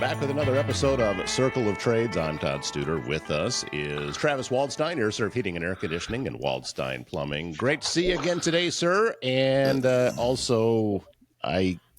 Back with another episode of Circle of Trades. I'm Todd Studer. With us is Travis Waldstein, Air Serv Heating and Air Conditioning, and Waldstein Plumbing. Great to see you again today, sir. And also,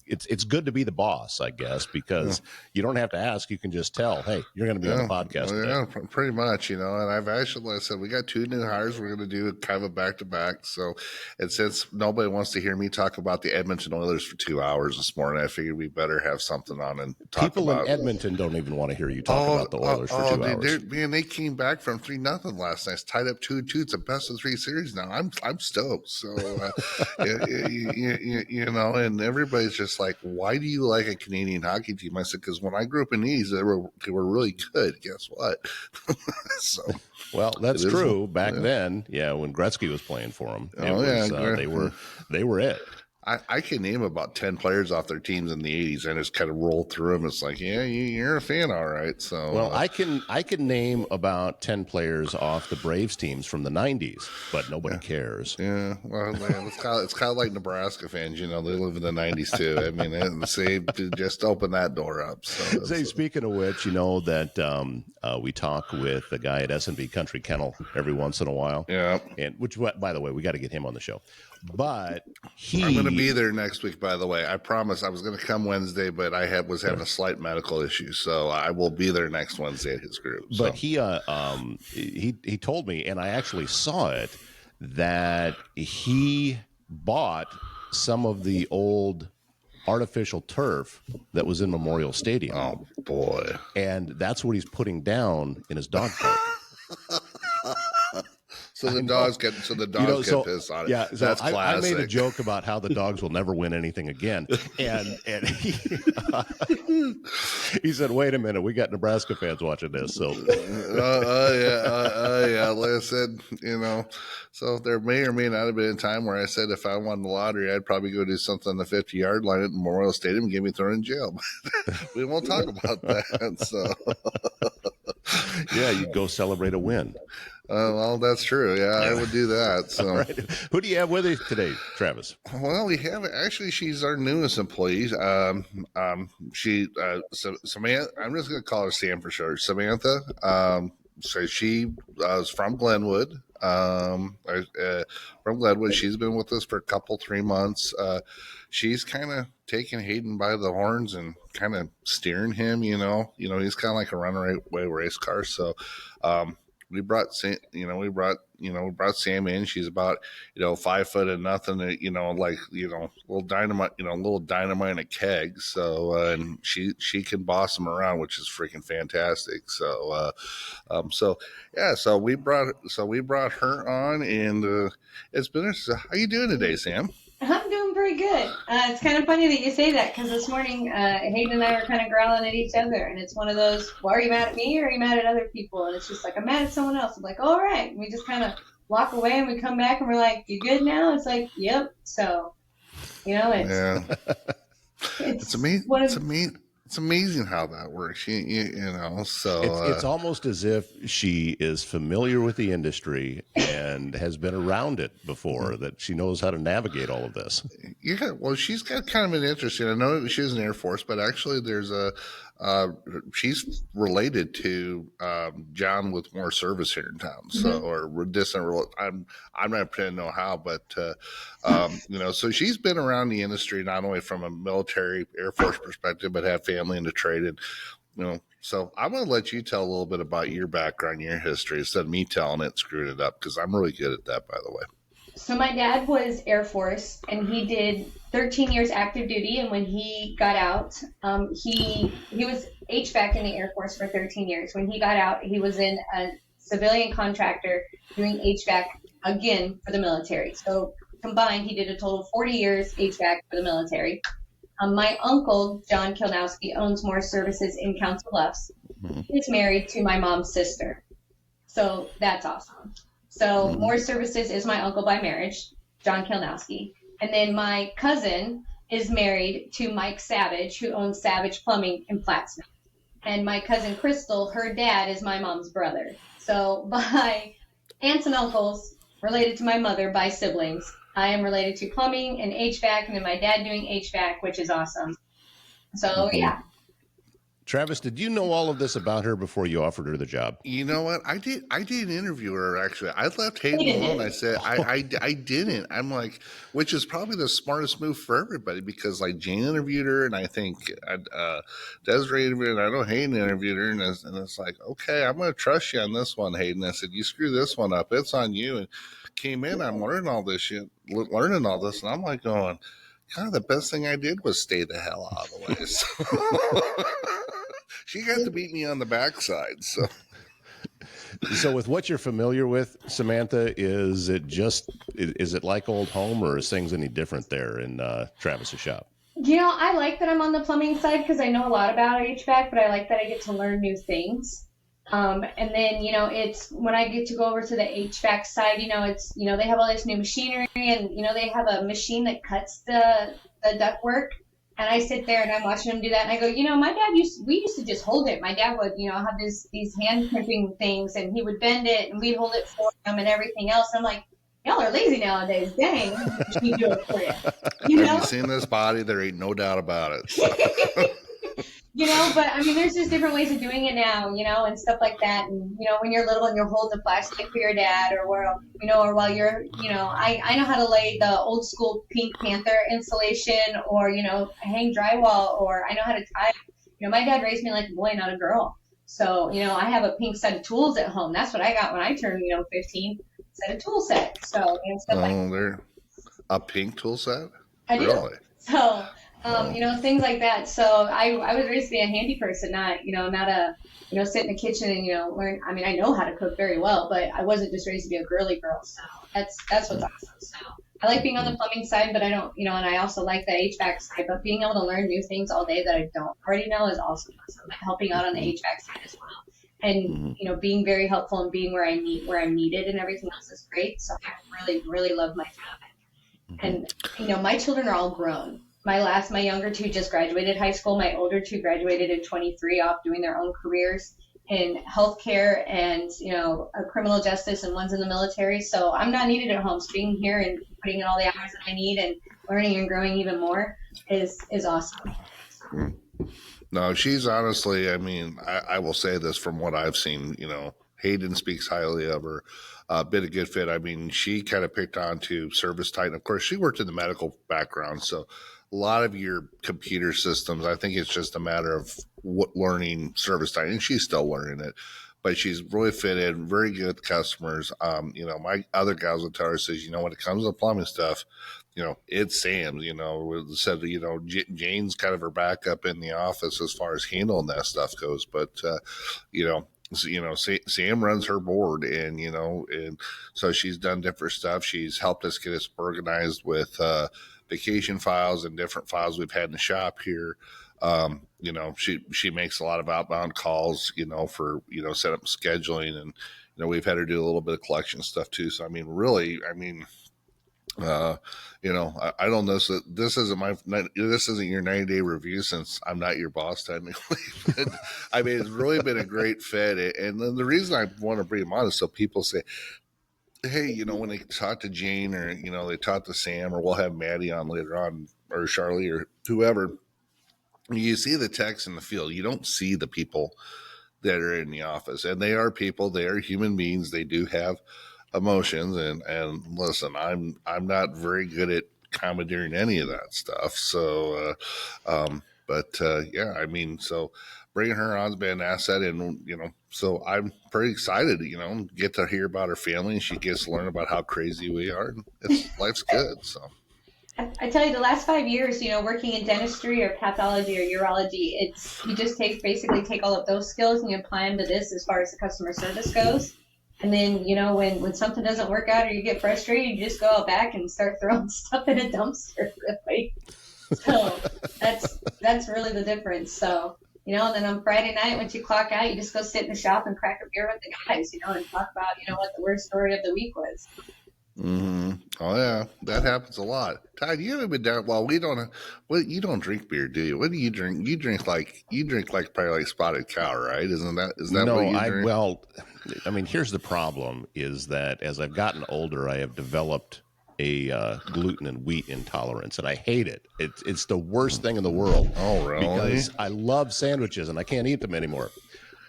it's good to be the boss, I guess, because you don't have to ask. You can just tell, hey, you're going to be on the podcast today. Yeah, pretty much, and I've actually, like I said, we got 2 new hires. We're going to do kind of a back-to-back. So, and since nobody wants to hear me talk about the Edmonton Oilers for 2 hours this morning, I figured we better have something on and talk People about. in Edmonton don't even want to hear you talk about the Oilers for 2 hours. Man, they came back from 3-0 last night. It's tied up 2-2. It's a best of 3 series now. I'm stoked. So, and everybody's just like, why do you like a Canadian hockey team? I said, because when I grew up in the 80s, they were really good. Guess what? So, well, that's true. Back then, when Gretzky was playing for them, they were it. I can name about 10 players off their teams in the 80s and just kind of roll through them. It's like, yeah, you're a fan, all right. So, well, I can name about 10 players off the Braves teams from the 90s, but nobody cares. Yeah, well, man, it's kind of like Nebraska fans. They live in the 90s too. I mean, they just open that door up. So, speaking of which, that we talk with the guy at S&B Country Kennel every once in a while. Yeah, and which, by the way, we got to get him on the show. But I'm going to be there next week, by the way. I promise. I was going to come Wednesday, but I was having a slight medical issue, so I will be there next Wednesday at his group. So. But he told me, and I actually saw it, that he bought some of the old artificial turf that was in Memorial Stadium. Oh boy! And that's what he's putting down in his dog park. So the dogs get pissed on it. Yeah, so that's classic. I made a joke about how the dogs will never win anything again, and he said, "Wait a minute, we got Nebraska fans watching this." So, yeah. Like I said, so there may or may not have been a time where I said if I won the lottery, I'd probably go do something on the 50-yard line at Memorial Stadium and get me thrown in jail. We won't talk about that. So, yeah, you go celebrate a win. Well, that's true. Yeah, I would do that. So, right. Who do you have with you today, Travis? Well, we have actually. She's our newest employee. Samantha. I'm just going to call her Sam for short. Samantha. So she is from Glenwood. From Glenwood, she's been with us for a couple 3 months. She's kind of taking Hayden by the horns and kind of steering him. He's kind of like a runaway race car. So, we brought Sam in. She's about 5 foot and nothing. Little dynamite. Little dynamite in a keg. So and she can boss him around, which is freaking fantastic. So So we brought her on, and it's been. How you doing today, Sam? I'm doing pretty good. It's kind of funny that you say that because this morning Hayden and I were kind of growling at each other, and it's one of those, well, are you mad at me or are you mad at other people? And it's just like, I'm mad at someone else. I'm like, all right. And we just kind of walk away and we come back and we're like, you good now? It's like, yep. So, it's amazing. It's amazing how that works. So it's almost as if she is familiar with the industry and has been around it before, that she knows how to navigate all of this. Yeah, well, she's got kind of an interesting. I know she's in the Air Force, but actually, there's she's related to John with more service here in town. So, or distant. I'm not pretending to know how, but so she's been around the industry not only from a military Air Force perspective, but have family in the trade, and So I'm going to let you tell a little bit about your background, your history, instead of me telling it, screwing it up, because I'm really good at that, by the way. So my dad was Air Force, and he did 13 years active duty. And when he got out, he was HVAC in the Air Force for 13 years. When he got out, he was in a civilian contractor doing HVAC again for the military. So combined, he did a total of 40 years HVAC for the military. My uncle, John Kilnowski, owns more services in Council Bluffs. He's married to my mom's sister. So that's awesome. So More Services is my uncle by marriage, John Kilnowski. And then my cousin is married to Mike Savage, who owns Savage Plumbing in Plattsmouth. And my cousin Crystal, her dad is my mom's brother. So by aunts and uncles, related to my mother by siblings, I am related to plumbing and HVAC, and then my dad doing HVAC, which is awesome. So, yeah. Travis, did you know all of this about her before you offered her the job? You know what? I did interview her actually. I left Hayden alone. I said I didn't. I'm like, which is probably the smartest move for everybody because like Jane interviewed her, and I think Desiree interviewed her, and I know Hayden interviewed her, and it's like, okay, I'm going to trust you on this one, Hayden. I said, you screw this one up, it's on you. And came in, I'm learning all this shit, learning all this, and I'm like going, God, the best thing I did was stay the hell out of the way. So. She got to beat me on the backside. So with what you're familiar with, Samantha, is it like old home, or is things any different there in Travis's shop? I like that I'm on the plumbing side because I know a lot about HVAC, but I like that I get to learn new things. And then, it's when I get to go over to the HVAC side, it's, they have all this new machinery and, they have a machine that cuts the ductwork. And I sit there and I'm watching him do that, and I go, my dad we used to just hold it. My dad would, have these hand crimping things, and he would bend it, and we'd hold it for him and everything else. I'm like, y'all are lazy nowadays. Dang, he do it for you. Have you seen this body? There ain't no doubt about it. So. But I mean, there's just different ways of doing it now, and stuff like that. And when you're little and you're holding a flashlight for your dad, or while you're, I know how to lay the old school Pink Panther insulation, or hang drywall, or I know how to tie. My dad raised me like a boy, not a girl. So I have a pink set of tools at home. That's what I got when I turned 15. Set a tool set. So stuff like that. A pink tool set. I do. Really? So. Things like that. So I was raised to be a handy person, not a, sit in the kitchen and, learn. I mean, I know how to cook very well, but I wasn't just raised to be a girly girl. So that's what's awesome. So I like being on the plumbing side, but I don't, and I also like the HVAC side, but being able to learn new things all day that I don't already know is also awesome. Helping out on the HVAC side as well. And, being very helpful and being where I'm needed and everything else is great. So I really, really love my job. And, my children are all grown. My younger two just graduated high school. My older two graduated at 23 off doing their own careers in healthcare and, criminal justice, and one's in the military. So I'm not needed at home. So being here and putting in all the hours that I need and learning and growing even more is awesome. No, she's honestly, I mean, I will say this from what I've seen, Hayden speaks highly of her. Been a good fit. I mean, she kind of picked on to service tight. Of course, she worked in the medical background, so a lot of your computer systems, I think it's just a matter of learning service tight, and she's still learning it. But she's really fit in, very good with customers. My other guys will tell her, says, when it comes to plumbing stuff, it's Sam's. Said, Jane's kind of her backup in the office as far as handling that stuff goes. But Sam runs her board, and so she's done different stuff. She's helped us get us organized with vacation files and different files we've had in the shop here. She makes a lot of outbound calls, for, set up scheduling, and, we've had her do a little bit of collection stuff too. So, I mean, really, I don't know. So this isn't your 90-day review, since I'm not your boss technically. But, I mean, it's really been a great fit. And then the reason I want to bring them on is so people say, hey, when they talk to Jane, or, they talk to Sam, or we'll have Maddie on later on, or Charlie, or whoever, you see the techs in the field. You don't see the people that are in the office, and they are people. They are human beings. They do have emotions, and listen, I'm not very good at commandeering any of that stuff. So, yeah, I mean, so bringing her on has been an asset, and so I'm pretty excited to get to hear about her family, and she gets to learn about how crazy we are. And life's good. So I tell you, the last 5 years, working in dentistry or pathology or urology, you just basically take all of those skills and you apply them to this as far as the customer service goes. And then, when something doesn't work out or you get frustrated, you just go out back and start throwing stuff in a dumpster, really. So that's really the difference. So, and then on Friday night, once you clock out, you just go sit in the shop and crack a beer with the guys, and talk about, what the worst story of the week was. Mm-hmm. Oh yeah, that happens a lot. Todd, you haven't been down. Well, we don't. Well, you don't drink beer, do you? What do you drink? You drink like probably like Spotted Cow, right? Is that what you drink? Well, I mean, here's the problem: is that as I've gotten older, I have developed gluten and wheat intolerance, and I hate it. It's the worst thing in the world. Oh, really? Because I love sandwiches and I can't eat them anymore.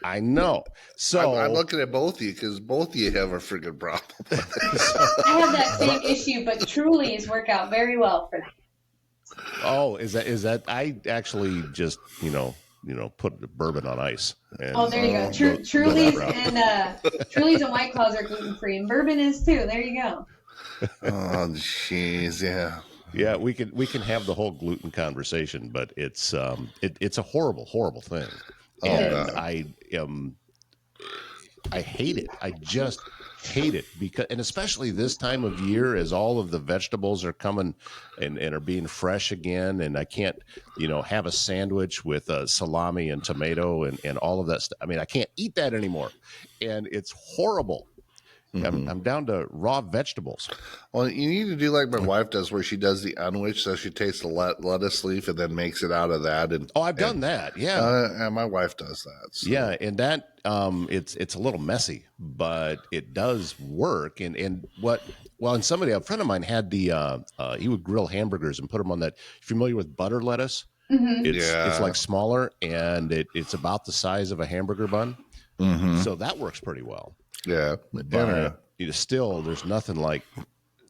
I know. So I'm looking at both of you because both of you have a freaking problem. I have that same issue, but Trulies work out very well for that. Oh, is that? I actually just put the bourbon on ice. And, Oh, there you go. Trulies and White Claws are gluten free, and bourbon is too. There you go. Oh, jeez, yeah. Yeah, we can have the whole gluten conversation, but it's a horrible, horrible thing, and I hate it. I just hate it and especially this time of year, as all of the vegetables are coming and are being fresh again, and I can't have a sandwich with salami and tomato and all of that stuff. I mean, I can't eat that anymore, and it's horrible. I'm down to raw vegetables. Well, you need to do like my wife does, where she does the unwich, so she takes the lettuce leaf and then makes it out of that. And I've done that. Yeah, and my wife does that. So. Yeah, and that it's a little messy, but it does work. And a friend of mine had he would grill hamburgers and put them on that. Familiar with butter lettuce? Mm-hmm. It's like smaller, and it's about the size of a hamburger bun. Mm-hmm. So that works pretty well. Yeah, but still, there's nothing like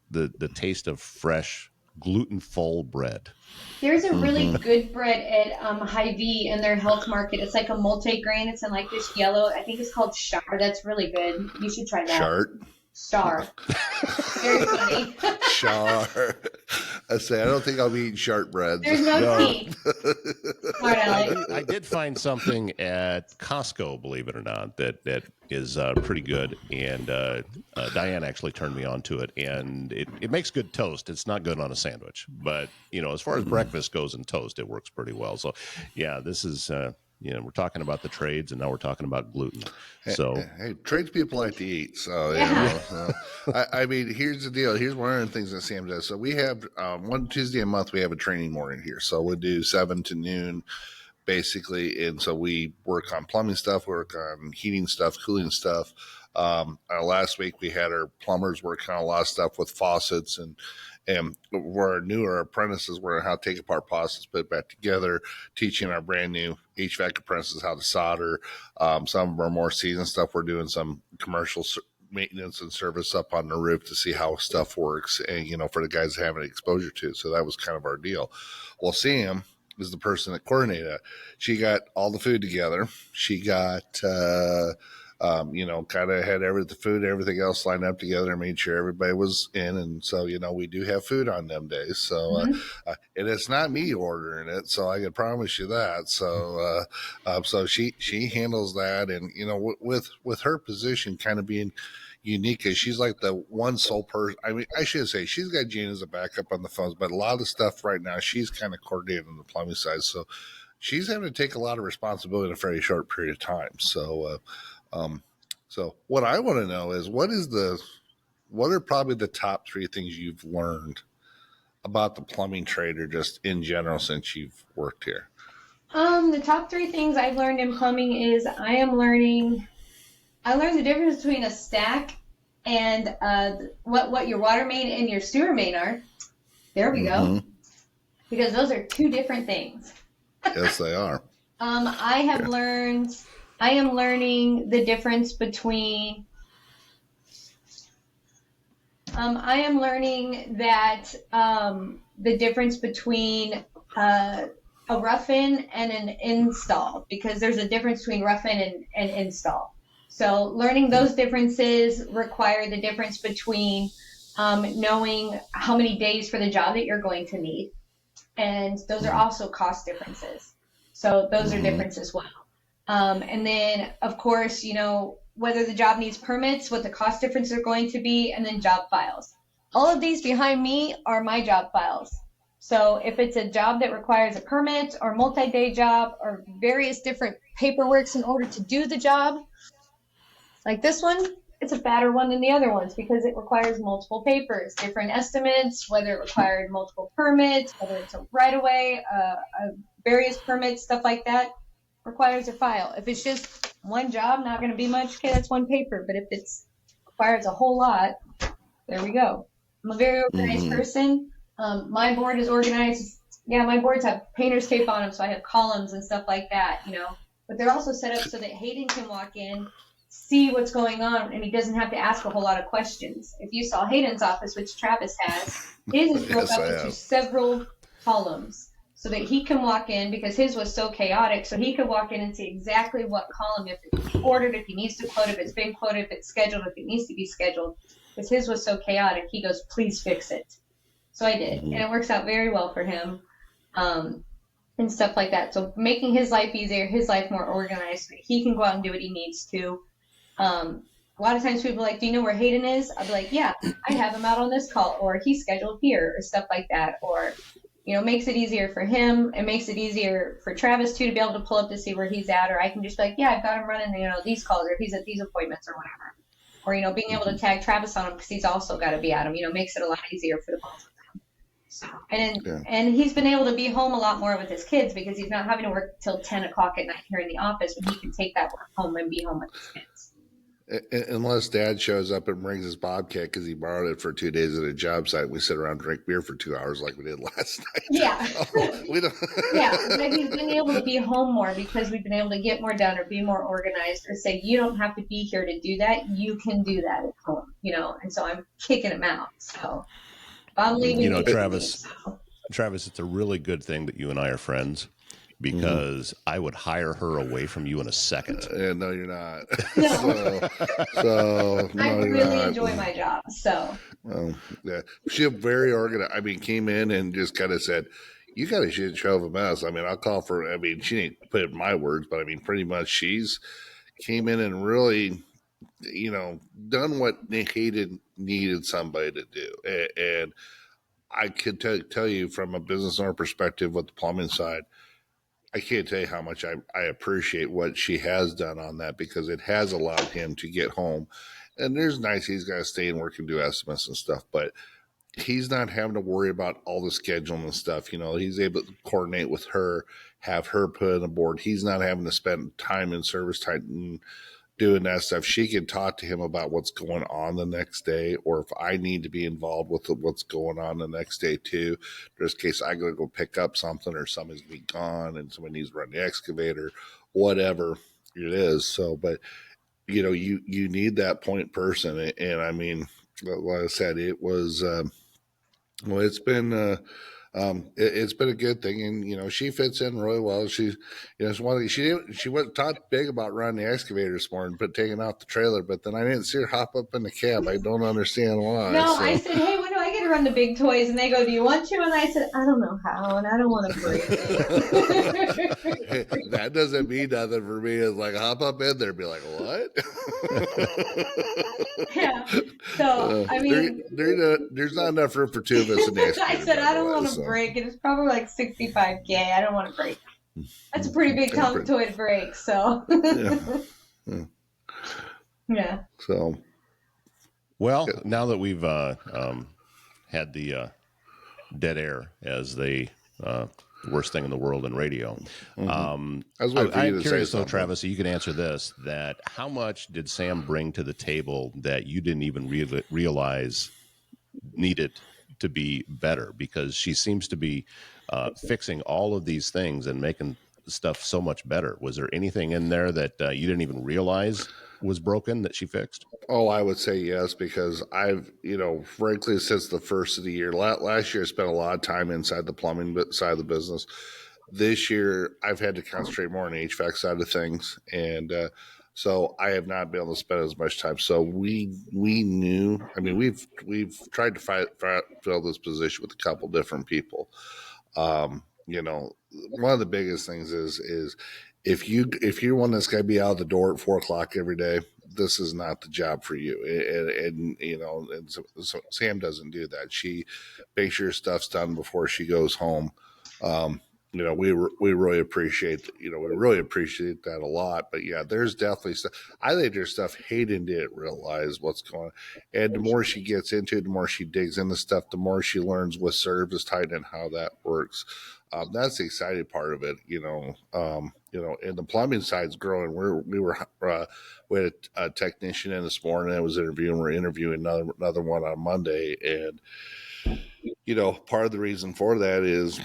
the taste of fresh gluten-full bread. There's a really good bread at Hy-Vee in their health market. It's like a multi-grain. It's in like this yellow. I think it's called Star. That's really good. You should try that. Star. Very funny. Char. I don't think I'll be eating sharp bread. There's no tea. Smart Alex. I did find something at Costco, believe it or not, that is pretty good. And Diane actually turned me on to it. And it makes good toast. It's not good on a sandwich. But, as far as breakfast goes and toast, it works pretty well. So, yeah, this is... we're talking about the trades, and now we're talking about gluten. So, hey, tradespeople like to eat. So, I mean, here's the deal. Here's one of the things that Sam does. So, we have one Tuesday a month. We have a training morning here. So, we do 7 to noon, basically, and so we work on plumbing stuff, work on heating stuff, cooling stuff. Last week we had our plumbers working on a lot of stuff with faucets and where our newer apprentices were how to take apart faucets, put it back together, teaching our brand new HVAC apprentices how to solder. Some of our more seasoned stuff, we're doing some commercial maintenance and service up on the roof to see how stuff works, and for the guys that have an exposure to it. So that was kind of our deal. Well, Sam is the person that coordinated it. She got all the food together. She got kind of had the food, everything else lined up together and made sure everybody was in. And so, we do have food on them days. So, and it's not me ordering it, so I can promise you that. So, so she handles that. And, with her position kind of being unique, as she's like the one sole person. I mean, I should say she's got Gene as a backup on the phones, but a lot of the stuff right now, she's kind of coordinating on the plumbing side. So she's having to take a lot of responsibility in a very short period of time. So, so what I want to know is what are probably the top 3 things you've learned about the plumbing trade, or just in general since you've worked here? The top 3 things I've learned in plumbing is I learned the difference between a stack and what your water main and your sewer main are. There we go. Because those are 2 different things. Yes, they are. I am learning the difference between. I am learning that the difference between a rough-in and an install, because there's a difference between rough-in and install. So learning those differences require the difference between knowing how many days for the job that you're going to need, and those are also cost differences. So those are different as well. And then, of course, whether the job needs permits, what the cost differences are going to be, and then job files. All of these behind me are my job files. So if it's a job that requires a permit or multi-day job or various different paperworks in order to do the job, like this one, it's a fatter one than the other ones because it requires multiple papers, different estimates, whether it required multiple permits, whether it's a right-of-way, various permits, stuff like that. Requires a file. If it's just one job, not going to be much. Okay, that's one paper. But if it's requires a whole lot, there we go. I'm a very organized person. My board is organized. Yeah, my boards have painter's tape on them, so I have columns and stuff like that, But they're also set up so that Hayden can walk in, see what's going on, and he doesn't have to ask a whole lot of questions. If you saw Hayden's office, which Travis has, his is broke up into several columns so that he can walk in, because his was so chaotic, so he could walk in and see exactly what column, if it's ordered, if he needs to quote, if it's been quoted, if it's scheduled, if it needs to be scheduled. Because his was so chaotic, he goes, please fix it. So I did, and it works out very well for him, and stuff like that. So making his life easier, his life more organized, so that he can go out and do what he needs to. A lot of times people are like, do you know where Hayden is? I'll be like, yeah, I have him out on this call, or he's scheduled here, or stuff like that. Or, makes it easier for him. It makes it easier for Travis too, to be able to pull up to see where he's at, or I can just be like, yeah, I've got him running, these calls, or if he's at these appointments or whatever. Or, being able to tag Travis on him because he's also got to be at him, makes it a lot easier for the both of them. So, and he's been able to be home a lot more with his kids because he's not having to work till 10 o'clock at night here in the office, when he can take that work home and be home with his kids. Unless Dad shows up and brings his Bobcat because he borrowed it for 2 days at a job site, we sit around and drink beer for 2 hours like we did last night. Yeah. We don't. Yeah, but he's been able to be home more because we've been able to get more done or be more organized, or say, you don't have to be here to do that. You can do that at home, and so I'm kicking him out. So if I'm leaving. Travis, it's a really good thing that you and I are friends, because I would hire her away from you in a second. No, you're not. No. so I really enjoy my job. So. Yeah, she very organized. I mean, came in and just kind of said, "You got a shit show of a mess." I mean, I'll call for. I mean, she didn't put it in my words, but I mean, pretty much she's came in and really, done what Hayden needed somebody to do, and I could tell you from a business owner perspective with the plumbing side, I can't tell you how much I appreciate what she has done on that, because it has allowed him to get home. And there's nights he's got to stay and work and do estimates and stuff, but he's not having to worry about all the scheduling and stuff. He's able to coordinate with her, have her put on a board. He's not having to spend time in service time doing that stuff. She can talk to him about what's going on the next day, or if I need to be involved with what's going on the next day too. There's a case I gotta go pick up something, or somebody's gonna be gone and somebody needs to run the excavator, whatever it is. So, but you need that point person, and I mean, like I said, it was it's been. It's been a good thing, and she fits in really well. She's she wasn't talked big about running the excavator this morning, but taking out the trailer. But then I didn't see her hop up in the cab. I don't understand why. No, so. I said, hey, when do I get to run the big toys? And they go, do you want to? And I said, I don't know how, and I don't want to break it. That doesn't mean nothing for me. It's like, hop up in there and be like, what? Yeah. So I mean, there's not enough room for two of us in the excavator. I said, I don't want to break it. It's probably like $65K. I don't want to break it. That's a pretty big toy to break. So yeah. So now that we've had the dead air as the worst thing in the world in radio, I'm curious though, Travis, so you can answer this: that how much did Sam bring to the table that you didn't even realize needed to be better? Because she seems to be fixing all of these things and making stuff so much better. Was there anything in there that you didn't even realize was broken that she fixed? Oh, I would say yes, because I've, frankly, since the first of the year, last year I spent a lot of time inside the plumbing side of the business. This year I've had to concentrate more on the HVAC side of things, and so I have not been able to spend as much time. So we knew. I mean, we've tried to fill this position with a couple different people. One of the biggest things is if you're one that's got to be out the door at 4:00 every day, this is not the job for you. And so Sam doesn't do that. She makes sure stuff's done before she goes home. We really appreciate that a lot. But yeah, there's definitely stuff. I think there's stuff Hayden didn't realize what's going on. And the more she gets into it, the more she digs into stuff, the more she learns with service tight and how that works. That's the exciting part of it. and the plumbing side's growing. We had a technician in this morning that was interviewing. We're interviewing another one on Monday, and part of the reason for that is,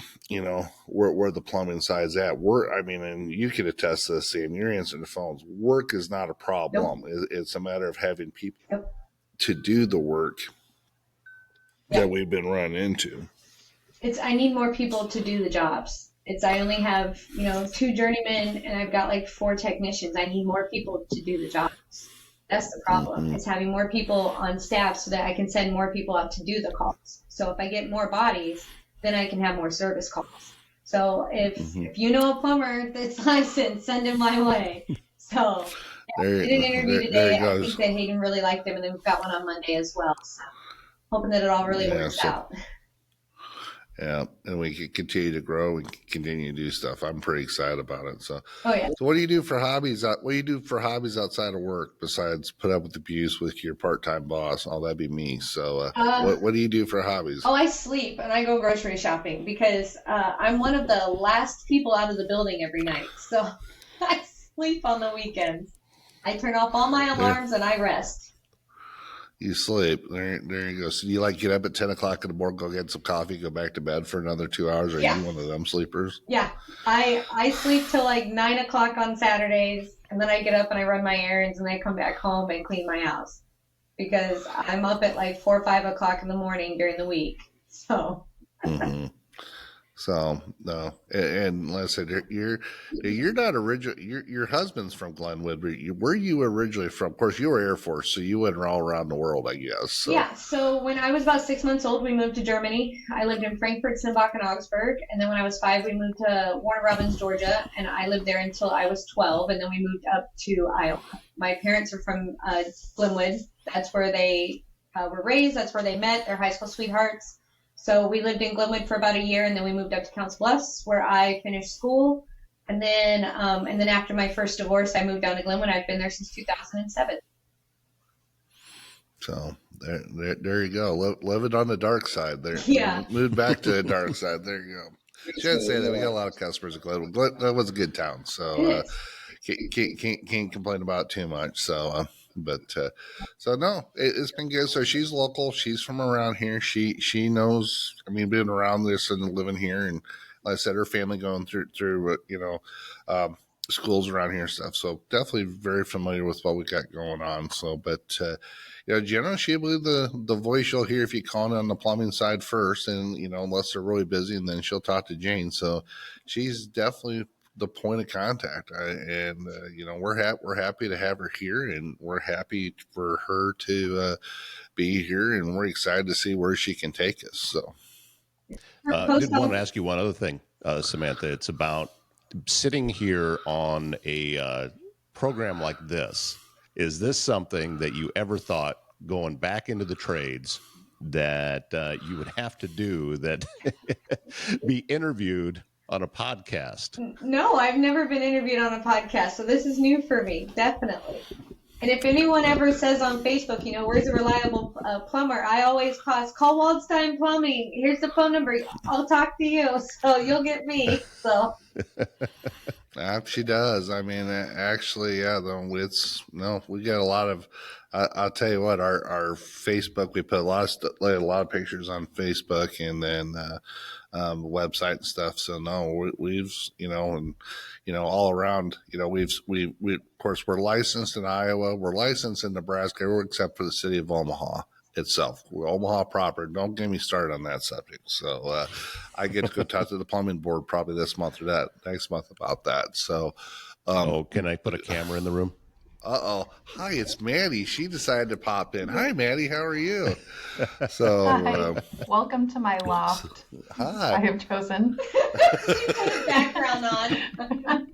where the plumbing side's at. And you can attest to this, Sam. You're answering the phones. Work is not a problem. Nope. It's a matter of having people Yep. to do the work that we've been running into. I need more people to do the jobs. I only have, 2 journeymen and I've got like 4 technicians. I need more people to do the jobs. That's the problem. Mm-hmm. Is having more people on staff so that I can send more people out to do the calls. So if I get more bodies, then I can have more service calls. So if you know a plumber that's licensed, send him my way. So I did an interview today. I think that Hayden really liked him, and then we've got one on Monday as well. So hoping that it all really works out. Yeah, and we can continue to grow and continue to do stuff. I'm pretty excited about it. So, So what do you do for hobbies? What do you do for hobbies outside of work besides put up with abuse with your part-time boss? Oh, that'd be me. So, what do you do for hobbies? Oh, I sleep and I go grocery shopping because I'm one of the last people out of the building every night. So I sleep on the weekends. I turn off all my alarms and I rest. You sleep. There you go. So you get up at 10 o'clock in the morning, go get some coffee, go back to bed for another 2 hours? Are you one of them sleepers? Yeah. I sleep till like 9 o'clock on Saturdays, and then I get up and I run my errands, and I come back home and clean my house because I'm up at like 4 or 5 o'clock in the morning during the week. So. Mm-hmm. So no, and like I said, you're not original. Your husband's from Glenwood, but where you originally from? Of course, you were Air Force, so you went all around the world, I guess. So. Yeah. So when I was about 6 months old, we moved to Germany. I lived in Frankfurt, Simbach, and Augsburg, and then when I was 5, we moved to Warner Robins, Georgia, and I lived there until I was 12, and then we moved up to Iowa. My parents are from Glenwood. That's where they were raised. That's where they met. They're high school sweethearts. So we lived in Glenwood for about a year, and then we moved up to Council Bluffs, where I finished school. And then after my first divorce, I moved down to Glenwood. I've been there since 2007. So there you go. Living on the dark side. There, yeah. Moved back to the dark side. There you go. Shouldn't say that. We got a lot of customers in Glenwood. Glenwood's a good town, so can't complain about it too much. So. So no, it's been good. So she's local. She's from around here. She knows. I mean, being around this and living here, and like I said, her family going through schools around here and stuff. So definitely very familiar with what we got going on. So, but generally she'll be the voice you'll hear if you call in on the plumbing side first, and unless they're really busy, and then she'll talk to Jane. So she's definitely the point of contact, we're happy to have her here, and we're happy for her to be here, and we're excited to see where she can take us. So, I did want to ask you one other thing, Samantha. It's about sitting here on a program like this. Is this something that you ever thought going back into the trades that you would have to do, that be interviewed on a podcast? No, I've never been interviewed on a podcast, so this is new for me, definitely. And if anyone ever says on Facebook, where's a reliable plumber, I always call Waldstein Plumbing. Here's the phone number. I'll talk to you, so you'll get me. So. She does. I mean, actually, yeah. Though we got a lot of. I'll tell you what. Our Facebook, we put a lot of pictures on Facebook, and then website and stuff. So no, we've all around. We of course we're licensed in Iowa. We're licensed in Nebraska, except for the city of Omaha itself. We're Omaha proper. Don't get me started on that subject. So I get to go talk to the plumbing board probably this month or that next month about that. So can I put a camera in the room? Hi, it's Maddie. She decided to pop in. Hi, Maddie. How are you? So hi. Welcome to my loft. Hi. I have chosen. Background on.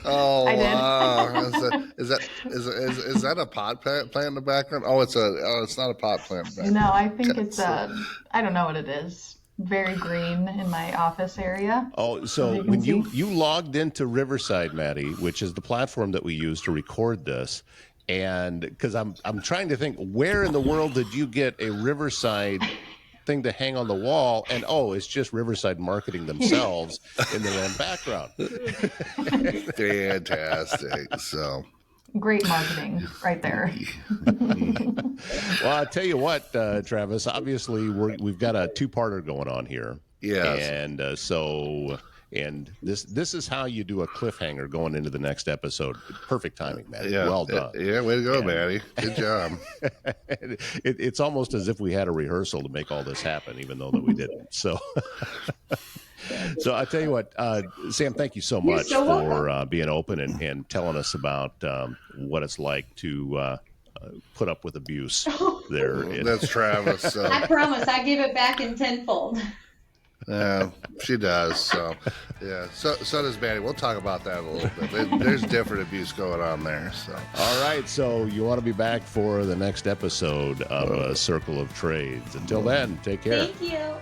Oh, I did. Wow. Is that a pot plant in the background? It's not a pot plant. No, I think it's I don't know what it is. Very green in my office area. Oh, so when you logged into Riverside, Maddie, which is the platform that we use to record this, and because I'm trying to think, where in the world did you get a Riverside thing to hang on the wall, and it's just Riverside marketing themselves in their own background. Fantastic. So Great marketing right there. Well, I'll tell you what, Travis, obviously we've got a two-parter going on here. yes. And this is how you do a cliffhanger going into the next episode. Perfect timing, man. Yeah. Well done. Yeah, way to go, Maddie. Good job. It's almost as if we had a rehearsal to make all this happen, even though that we didn't. So, so I tell you what, Sam, thank you so much for being open and telling us about what it's like to put up with abuse there. That's Travis. So. I promise I give it back in tenfold. Yeah, she does. So, yeah. So does Maddie. We'll talk about that a little bit. There's different abuse going on there. So, all right. So you want to be back for the next episode of Circle of Trades. Until then, take care. Thank you.